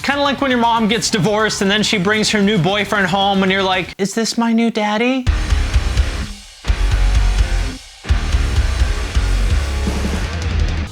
kind of like when your mom gets divorced and then she brings her new boyfriend home and you're like, is this my new daddy?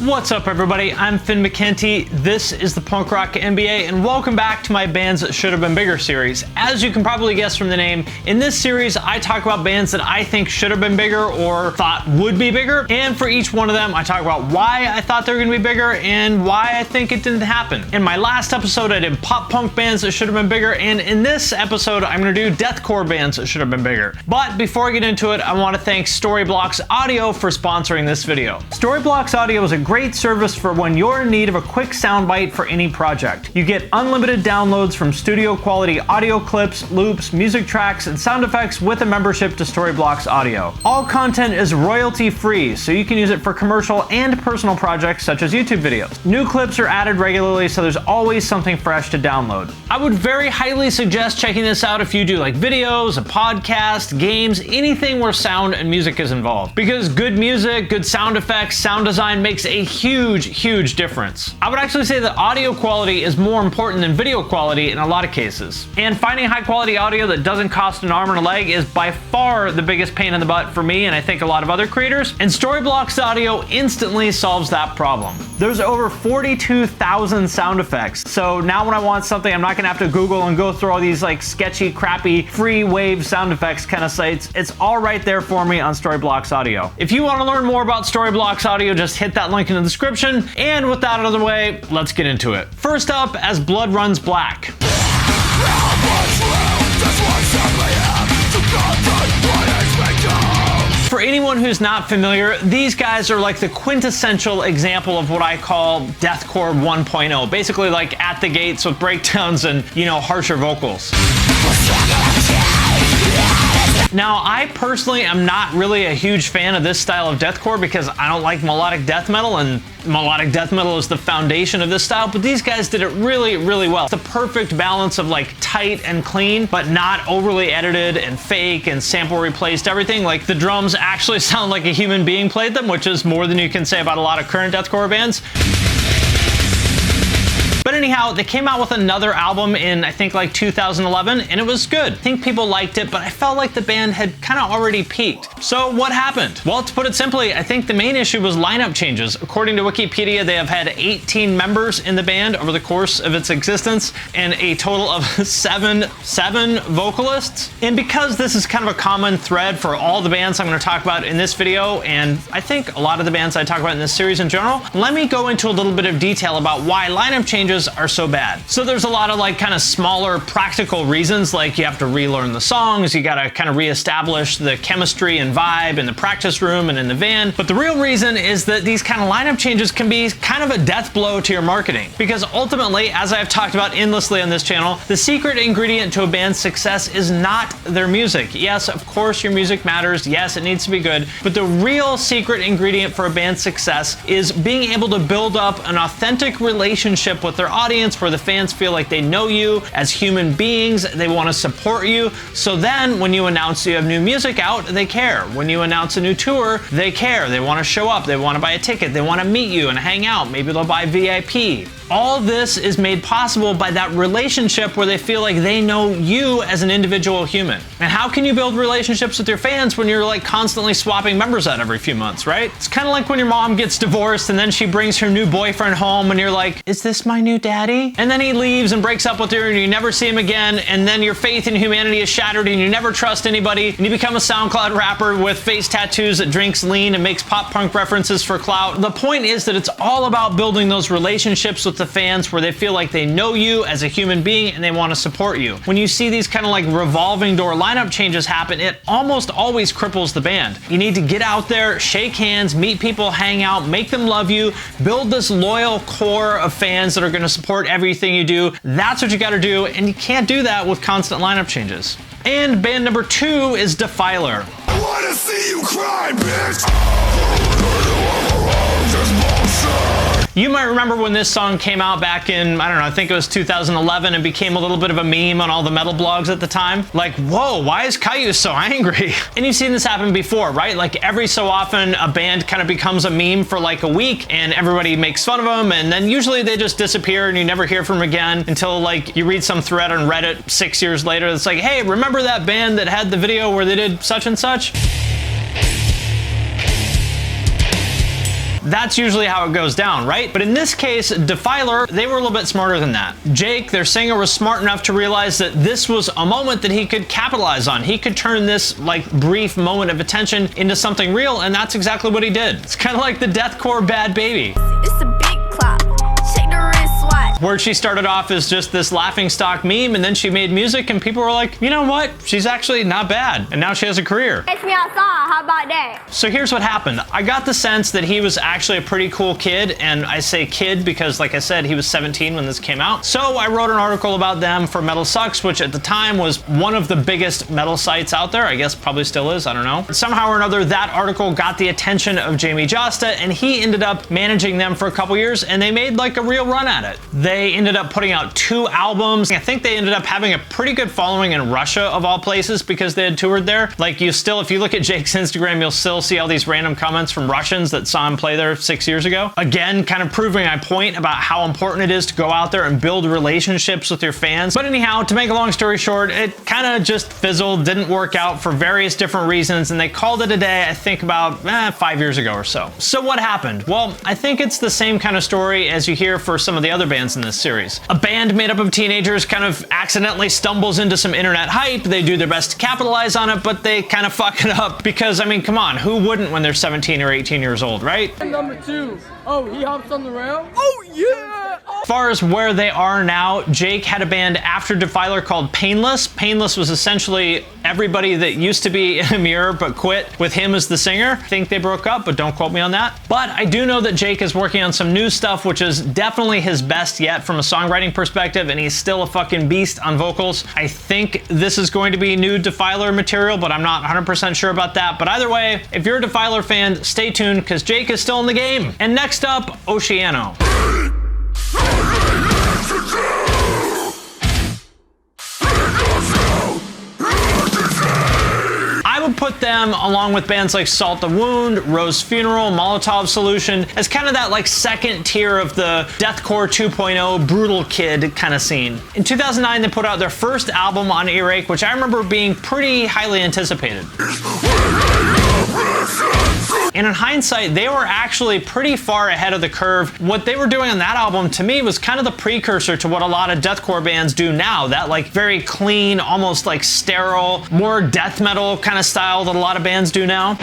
What's up, everybody? I'm Finn McKenty. This is the Punk Rock NBA, and welcome back to my Bands That Should Have Been Bigger series. As you can probably guess from the name, in this series, I talk about bands that I think should have been bigger or thought would be bigger, and for each one of them, I talk about why I thought they were going to be bigger and why I think it didn't happen. In my last episode, I did pop punk bands that should have been bigger, and in this episode, I'm going to do deathcore bands that should have been bigger. But before I get into it, I want to thank Storyblocks Audio for sponsoring this video. Storyblocks Audio is a great service for when you're in need of a quick soundbite for any project. You get unlimited downloads from studio quality audio clips, loops, music tracks, and sound effects with a membership to Storyblocks Audio. All content is royalty free, so you can use it for commercial and personal projects such as YouTube videos. New clips are added regularly, so there's always something fresh to download. I would very highly suggest checking this out if you do like videos, a podcast, games, anything where sound and music is involved. Because good music, good sound effects, sound design makes a huge difference. I would actually say that audio quality is more important than video quality in a lot of cases. And finding high quality audio that doesn't cost an arm and a leg is by far the biggest pain in the butt for me and I think a lot of other creators, and Storyblocks Audio instantly solves that problem. There's over 42,000 sound effects, so now when I want something, I'm not gonna have to Google and go through all these like sketchy, crappy, free wave sound effects kind of sites. It's all right there for me on Storyblocks Audio. If you want to learn more about Storyblocks Audio, just hit that link in the description. And with that out of the way, let's get into it. First up, As Blood Runs Black. For anyone who's not familiar, these guys are like the quintessential example of what I call deathcore 1.0. Basically like At the Gates with breakdowns and, you know, harsher vocals. Now, I personally am not really a huge fan of this style of deathcore because I don't like melodic death metal, and melodic death metal is the foundation of this style, but these guys did it really well. It's the perfect balance of like tight and clean, but not overly edited and fake and sample replaced everything. Like the drums actually sound like a human being played them, which is more than you can say about a lot of current deathcore bands. But anyhow, they came out with another album in, I think, like 2011, and it was good. I think people liked it, but I felt like the band had kind of already peaked. So what happened? Well, to put it simply, I think the main issue was lineup changes. According to Wikipedia, they have had 18 members in the band over the course of its existence, and a total of seven vocalists. And because this is kind of a common thread for all the bands I'm going to talk about in this video, and I think a lot of the bands I talk about in this series in general, let me go into a little bit of detail about why lineup changes are so bad. So there's a lot of like kind of smaller practical reasons, like you have to relearn the songs, you gotta kind of reestablish the chemistry and vibe in the practice room and in the van. But the real reason is that these kind of lineup changes can be kind of a death blow to your marketing. Because ultimately, as I've talked about endlessly on this channel, the secret ingredient to a band's success is not their music. Yes, of course your music matters, yes, it needs to be good, but the real secret ingredient for a band's success is being able to build up an authentic relationship with their audience where the fans feel like they know you as human beings, they want to support you. So then when you announce you have new music out, they care. When you announce a new tour, they care. They want to show up, they want to buy a ticket, they want to meet you and hang out. Maybe they'll buy VIP. All this is made possible by that relationship where they feel like they know you as an individual human. And how can you build relationships with your fans when you're like constantly swapping members out every few months, right? It's kind of like when your mom gets divorced and then she brings her new boyfriend home and you're like, is this my new daddy? And then he leaves and breaks up with her and you never see him again, and then your faith in humanity is shattered and you never trust anybody, and you become a SoundCloud rapper with face tattoos that drinks lean and makes pop punk references for clout. The point is that it's all about building those relationships with the fans where they feel like they know you as a human being and they want to support you. When you see these kind of like revolving door lineup changes happen, it almost always cripples the band. You need to get out there, shake hands, meet people, hang out, make them love you, build this loyal core of fans that are going to support everything you do. That's what you got to do, and you can't do that with constant lineup changes. And band number 2 is Defiler. I wanna see you cry, bitch! You might remember when this song came out back in, I don't know, I think it was 2011 and became a little bit of a meme on all the metal blogs at the time. Like, whoa, why is Caillou so angry? And you've seen this happen before, right? Like every so often a band kind of becomes a meme for like a week and everybody makes fun of them, and then usually they just disappear and you never hear from them again until like you read some thread on Reddit 6 years later that's like, hey, remember that band that had the video where they did such and such? That's usually how it goes down, right? But in this case, Defiler, they were a little bit smarter than that. Jake, their singer, was smart enough to realize that this was a moment that he could capitalize on. He could turn this like brief moment of attention into something real, and that's exactly what he did. It's kind of like the deathcore Bad Baby. It's a big clock. Check the wristwatch. Where she started off as just this laughingstock meme, and then she made music and people were like, you know what? She's actually not bad. And now she has a career. Take me outside. How about that? So here's what happened. I got the sense that he was actually a pretty cool kid, and I say kid because, like I said, he was 17 when this came out. So I wrote an article about them for Metal Sucks, which at the time was one of the biggest metal sites out there. I guess probably still is, I don't know. Somehow or another, that article got the attention of Jamie Josta, and he ended up managing them for a couple years, and they made like a real run at it. They ended up putting out 2 albums. I think they ended up having a pretty good following in Russia, of all places, because they had toured there. Like, you still, if you look at Jake's Instagram, you'll still see all these random comments from Russians that saw him play there 6 years ago. Again, kind of proving my point about how important it is to go out there and build relationships with your fans. But anyhow, to make a long story short, it kind of just fizzled, didn't work out for various different reasons, and they called it a day, I think about 5 years ago or so. So what happened? Well, I think it's the same kind of story as you hear for some of the other bands in this series. A band made up of teenagers kind of accidentally stumbles into some internet hype. They do their best to capitalize on it, but they kind of fuck it up because, I mean, come on, who wouldn't when they're 17 or 18 years old, right? And number 2, oh, he hops on the rail. Oh, yeah! As far as where they are now, Jake had a band after Defiler called Painless. Painless was essentially everybody that used to be in a mirror but quit with him as the singer. I think they broke up, but don't quote me on that. But I do know that Jake is working on some new stuff, which is definitely his best yet from a songwriting perspective, and he's still a fucking beast on vocals. I think this is going to be new Defiler material, but I'm not 100% sure about that. But either way, if you're a Defiler fan, stay tuned because Jake is still in the game. And next up, Oceano. I would put them, along with bands like Salt the Wound, Rose Funeral, Molotov Solution, as kind of that like second tier of the deathcore 2.0 brutal kid kind of scene. In 2009, they put out their first album on Earache, which I remember being pretty highly anticipated. And in hindsight, they were actually pretty far ahead of the curve. What they were doing on that album, to me, was kind of the precursor to what a lot of deathcore bands do now. That like very clean, almost like sterile, more death metal kind of style that a lot of bands do now.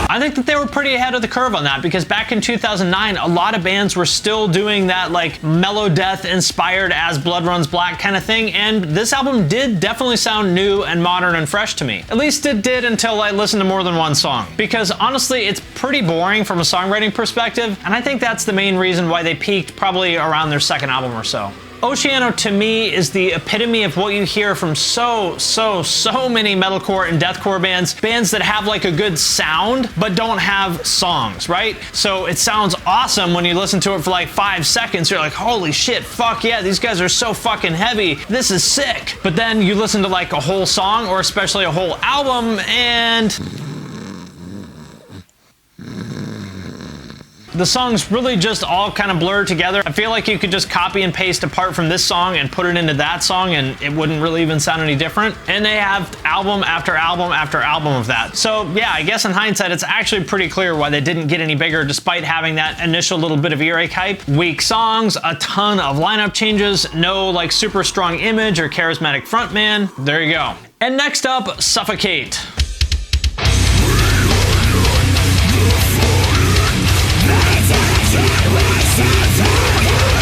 I think that they were pretty ahead of the curve on that because back in 2009, a lot of bands were still doing that like melodeath inspired As Blood Runs Black kind of thing, and this album did definitely sound new and modern and fresh to me. At least it did until I listened to more than one song, because honestly, it's pretty boring from a songwriting perspective, and I think that's the main reason why they peaked probably around their second album or so. Oceano, to me, is the epitome of what you hear from so many metalcore and deathcore bands. Bands that have like a good sound, but don't have songs, right? So it sounds awesome when you listen to it for like 5 seconds. You're like, holy shit, fuck yeah, these guys are so fucking heavy. This is sick. But then you listen to like a whole song, or especially a whole album, and the songs really just all kind of blur together. I feel like you could just copy and paste a part from this song and put it into that song and it wouldn't really even sound any different. And they have album after album after album of that. So yeah, I guess in hindsight, it's actually pretty clear why they didn't get any bigger despite having that initial little bit of earache hype. Weak songs, a ton of lineup changes, no like super strong image or charismatic frontman. There you go. And next up, Suffokate.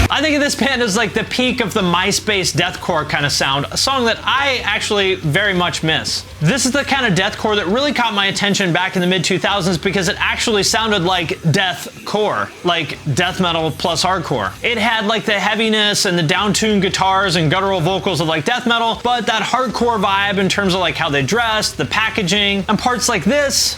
I think of this band as like the peak of the MySpace deathcore kind of sound, a song that I actually very much miss. This is the kind of deathcore that really caught my attention back in the mid-2000s because it actually sounded like deathcore, like death metal plus hardcore. It had like the heaviness and the down-tuned guitars and guttural vocals of like death metal, but that hardcore vibe in terms of like how they dressed, the packaging, and parts like this.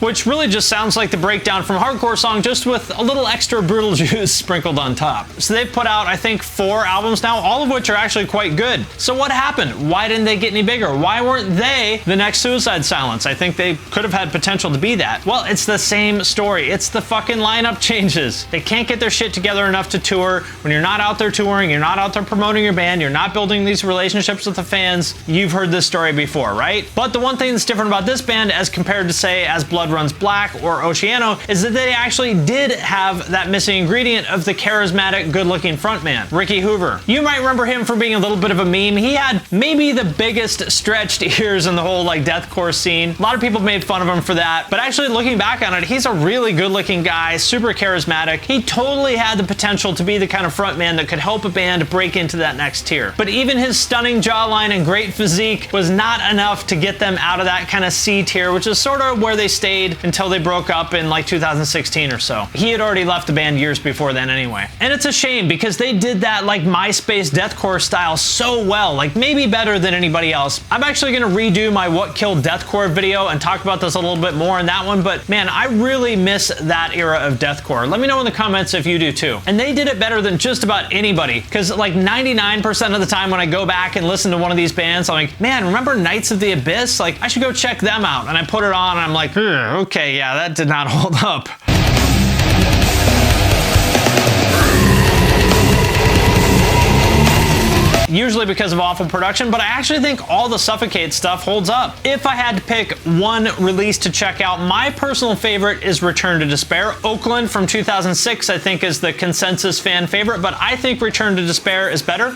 Which really just sounds like the breakdown from Hardcore Song, just with a little extra brutal juice sprinkled on top. So they've put out, I think, 4 albums now, all of which are actually quite good. So what happened? Why didn't they get any bigger? Why weren't they the next Suicide Silence? I think they could have had potential to be that. Well, it's the same story. It's the fucking lineup changes. They can't get their shit together enough to tour. When you're not out there touring, you're not out there promoting your band, you're not building these relationships with the fans. You've heard this story before, right? But the one thing that's different about this band as compared to, say, As Blood Runs Black or Oceano is that they actually did have that missing ingredient of the charismatic, good-looking frontman, Ricky Hoover. You might remember him for being a little bit of a meme. He had maybe the biggest stretched ears in the whole deathcore scene. A lot of people made fun of him for that, but actually looking back on it, he's a really good-looking guy, super charismatic. He totally had the potential to be the kind of frontman that could help a band break into that next tier. But even his stunning jawline and great physique was not enough to get them out of that kind of C tier, which is sort of where they stayed until they broke up in 2016 or so. He had already left the band years before then anyway. And it's a shame because they did that MySpace deathcore style so well, maybe better than anybody else. I'm actually gonna redo my What Killed Deathcore video and talk about this a little bit more in that one, but man, I really miss that era of deathcore. Let me know in the comments if you do too. And they did it better than just about anybody, because 99% of the time when I go back and listen to one of these bands, I'm like, man, remember Knights of the Abyss? I should go check them out. And I put it on and I'm like, okay, yeah, that did not hold up. Usually because of awful production, but I actually think all the Suffokate stuff holds up. If I had to pick one release to check out, my personal favorite is Return to Despair. Oakland from 2006, I think, is the consensus fan favorite, but I think Return to Despair is better.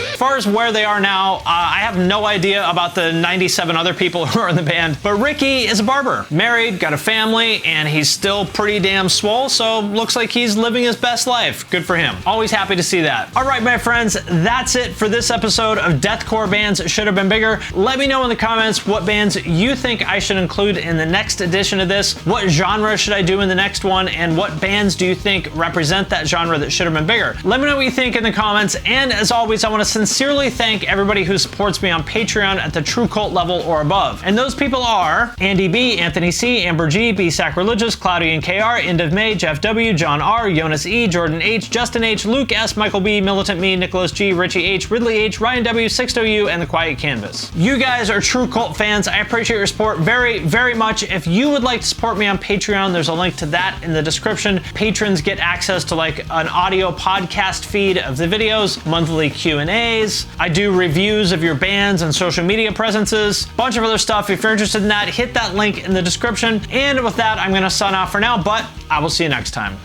As far as where they are now, I have no idea about the 97 other people who are in the band, but Ricky is a barber, married, got a family, and he's still pretty damn swole, so looks like he's living his best life. Good for him. Always happy to see that. All right, my friends, that's it for this episode of Deathcore Bands Should Have Been Bigger. Let me know in the comments what bands you think I should include in the next edition of this, what genre should I do in the next one, and what bands do you think represent that genre that should have been bigger. Let me know what you think in the comments, and as always, I want to sincerely thank everybody who supports me on Patreon at the True Cult level or above. And those people are Andy B, Anthony C, Amber G, B Sacrilegious, Cloudy and KR, End of May, Jeff W, John R, Jonas E, Jordan H, Justin H, Luke S, Michael B, Militant Me, Nicholas G, Richie H, Ridley H, Ryan W, Sixto U, and The Quiet Canvas. You guys are True Cult fans. I appreciate your support very, very much. If you would like to support me on Patreon, there's a link to that in the description. Patrons get access to an audio podcast feed of the videos, monthly Q&As. I do reviews of your bands and social media presences, bunch of other stuff. If you're interested in that, hit that link in the description. And with that, I'm gonna sign off for now, but I will see you next time.